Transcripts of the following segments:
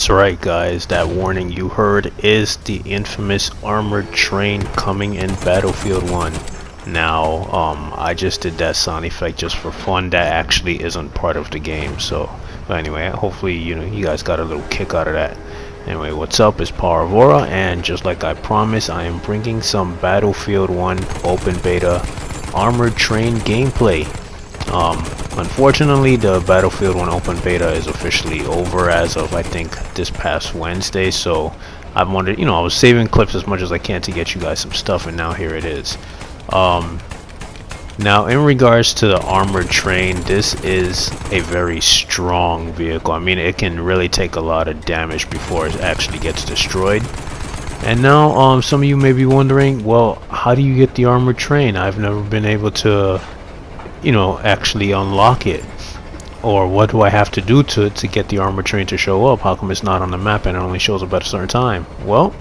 That's right, guys. That warning you heard is the infamous armored train coming in Battlefield 1. Now, I just did that sound effect just for fun. That actually isn't part of the game. So, but anyway, hopefully, you guys got a little kick out of that. Anyway, what's up? It's Power, and just like I promised, I am bringing some Battlefield 1 open beta armored train gameplay. Unfortunately, the Battlefield 1 open beta is officially over as of, I think, this past Wednesday. So I wanted, I was saving clips as much as I can to get you guys some stuff, and now here it is. Now, in regards to the armored train, this is a very strong vehicle. I mean, it can really take a lot of damage before it actually gets destroyed. And now, some of you may be wondering, well, how do you get the armored train? I've never been able to, actually unlock it. Or what do I have to do to get the armored train to show up? How come it's not on the map and it only shows up at a certain time? Well,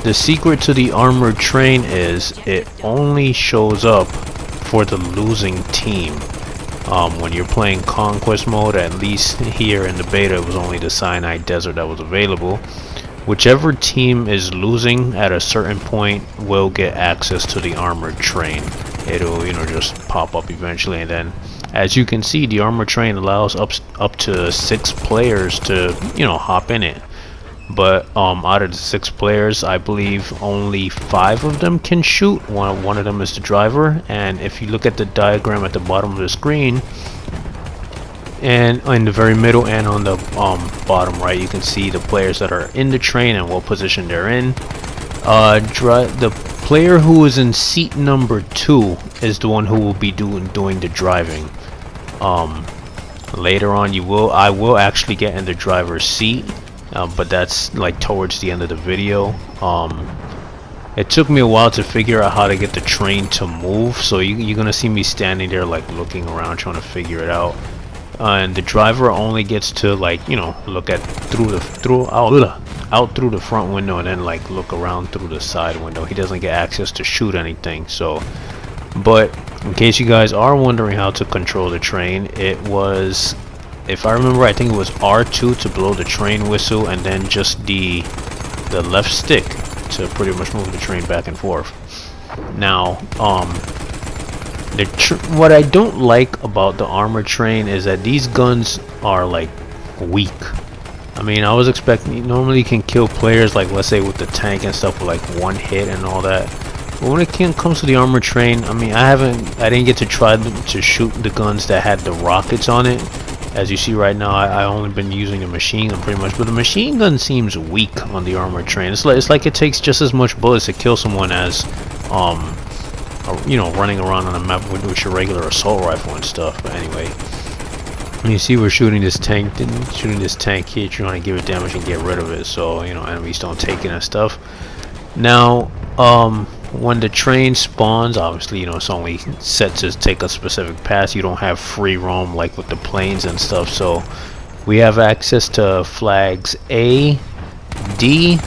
the secret to the armored train is it only shows up for the losing team. When you're playing conquest mode, at least here in the beta, it was only the Sinai Desert that was available. Whichever team is losing at a certain point will get access to the armored train. It'll just pop up eventually, and then as you can see, the armored train allows up to 6 players to hop in it. But out of the 6 players, I believe only 5 of them can shoot. One of them is the driver, and if you look at the diagram at the bottom of the screen, and in the very middle and on the bottom right, you can see the players that are in the train and what position they're in. The player who is in seat number 2 is the one who will be doing the driving. Later on, I will actually get in the driver's seat. But that's like towards the end of the video. It took me a while to figure out how to get the train to move, so you're gonna see me standing there like looking around trying to figure it out. And the driver only gets to look at out through the front window and then like look around through the side window. He doesn't get access to shoot anything. So, but in case you guys are wondering how to control the train, it was, if I remember, I think it was R2 to blow the train whistle, and then just the left stick to pretty much move the train back and forth. Now, what I don't like about the armored train is that these guns are like weak. I mean, I was expecting, normally you can kill players like, let's say with the tank and stuff with like 1 hit and all that. But when it comes to the armored train, I mean, I didn't get to try to shoot the guns that had the rockets on it. As you see right now, I only been using the machine gun pretty much, but the machine gun seems weak on the armored train. It's like it takes just as much bullets to kill someone as, running around on a map with your regular assault rifle and stuff. But anyway, you see we're shooting this tank here, trying to give it damage and get rid of it, so enemies don't take it and stuff. Now, when the train spawns, obviously it's only set to take a specific path. You don't have free roam like with the planes and stuff. So we have access to flags A, D,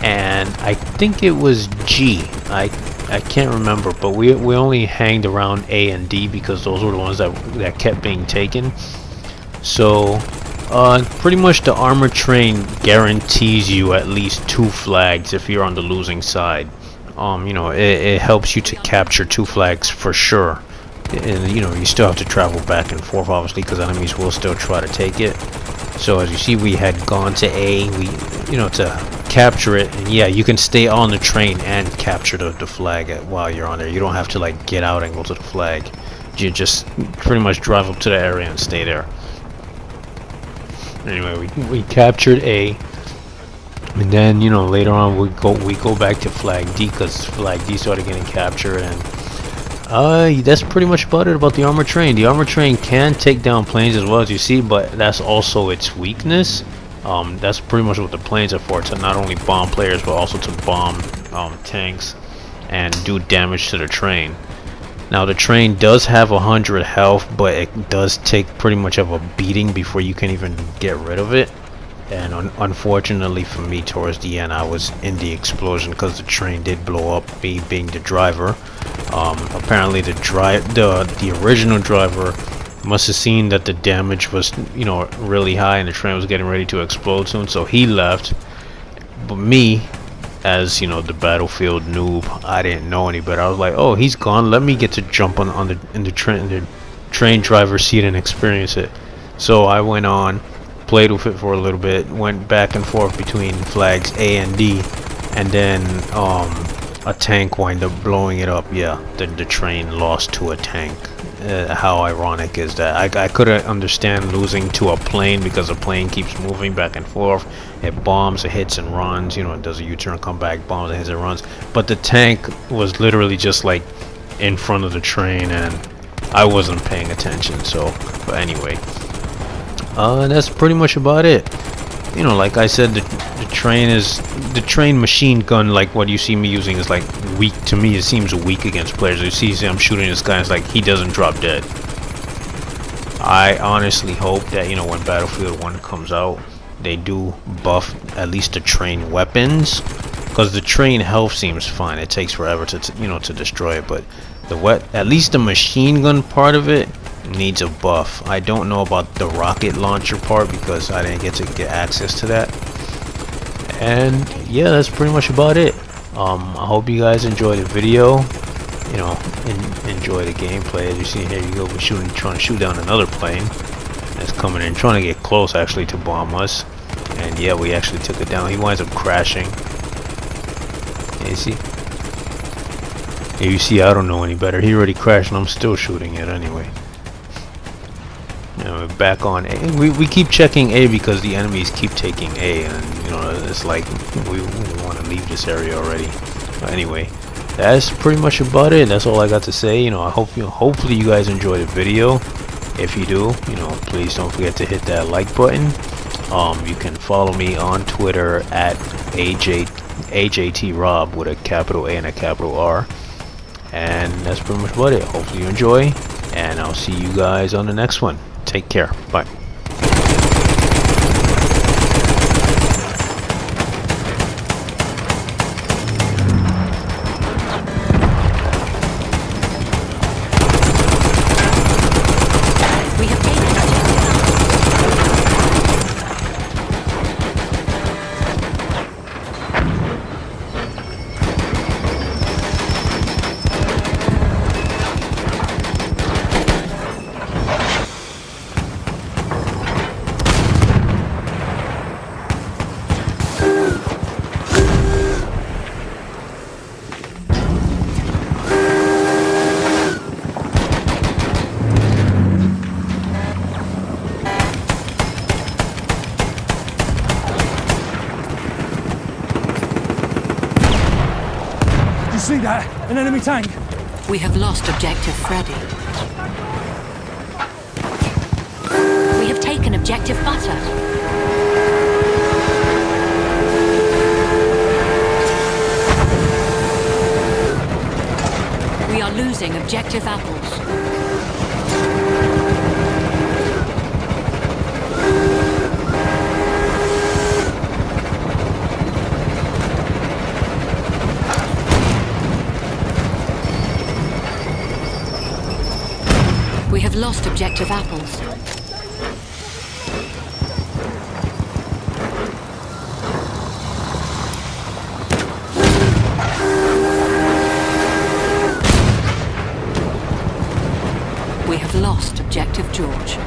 and I think it was G. I can't remember, but we only hanged around A and D because those were the ones that kept being taken. So pretty much the armored train guarantees you at least 2 flags if you're on the losing side. It helps you to capture 2 flags for sure, and you still have to travel back and forth obviously because enemies will still try to take it. So as you see, we had gone to A, to capture it, and yeah, you can stay on the train and capture the flag while you're on there. You don't have to like get out and go to the flag. You just pretty much drive up to the area and stay there. Anyway, we captured A. And then later on we go back to flag D because flag D started getting captured, and that's pretty much about it about the armored train. The armored train can take down planes as well, as you see, but that's also its weakness. That's pretty much what the planes are for, to not only bomb players but also to bomb tanks and do damage to the train. Now the train does have 100 health, but it does take pretty much of a beating before you can even get rid of it. And unfortunately for me, towards the end, I was in the explosion because the train did blow up, me being the driver. Apparently the original driver must have seen that the damage was, you know, really high and the train was getting ready to explode soon, so he left. But me, as you know, the battlefield noob, I didn't know any better. I was like, oh, he's gone, let me get to jump on the train driver's seat and experience it. So I went on, played with it for a little bit, went back and forth between flags A and D, and then a tank wind up blowing it up. Yeah, the train lost to a tank. How ironic is that? I couldn't understand losing to a plane, because a plane keeps moving back and forth. It bombs, it hits and runs, you know, it does a U-turn, come back, bombs, it hits and runs. But the tank was literally just like in front of the train, and I wasn't paying attention. So, but anyway, that's pretty much about it. You know, like I said, the train machine gun, like what you see me using, is like weak to me. It seems weak against players. You see I'm shooting this guy, it's like he doesn't drop dead. I honestly hope that, you know, when Battlefield 1 comes out, they do buff at least the train weapons, because the train health seems fine. It takes forever to you know, to destroy it, but at least the machine gun part of it needs a buff. I don't know about the rocket launcher part, because I didn't get access to that. And yeah, that's pretty much about it. I hope you guys enjoyed the video. You know, enjoy the gameplay. As you see here, you go, we're trying to shoot down another plane that's coming in, trying to get close actually to bomb us. And yeah, we actually took it down. He winds up crashing. You see? You see, I don't know any better. He already crashed, and I'm still shooting it anyway. You know, we're back on A. We keep checking A because the enemies keep taking A, and you know, it's like we want to leave this area already. But anyway, that's pretty much about it. That's all I got to say. You know, I hope hopefully you guys enjoyed the video. If you do, you know, please don't forget to hit that like button. You can follow me on Twitter at AJTRob with a capital A and a capital R. And that's pretty much about it. Hopefully you enjoy, and I'll see you guys on the next one. Take care. Bye. See that? An enemy tank! We have lost objective Freddy. We have taken objective Butter. We are losing objective Apples. We have lost objective Apples. We have lost objective George.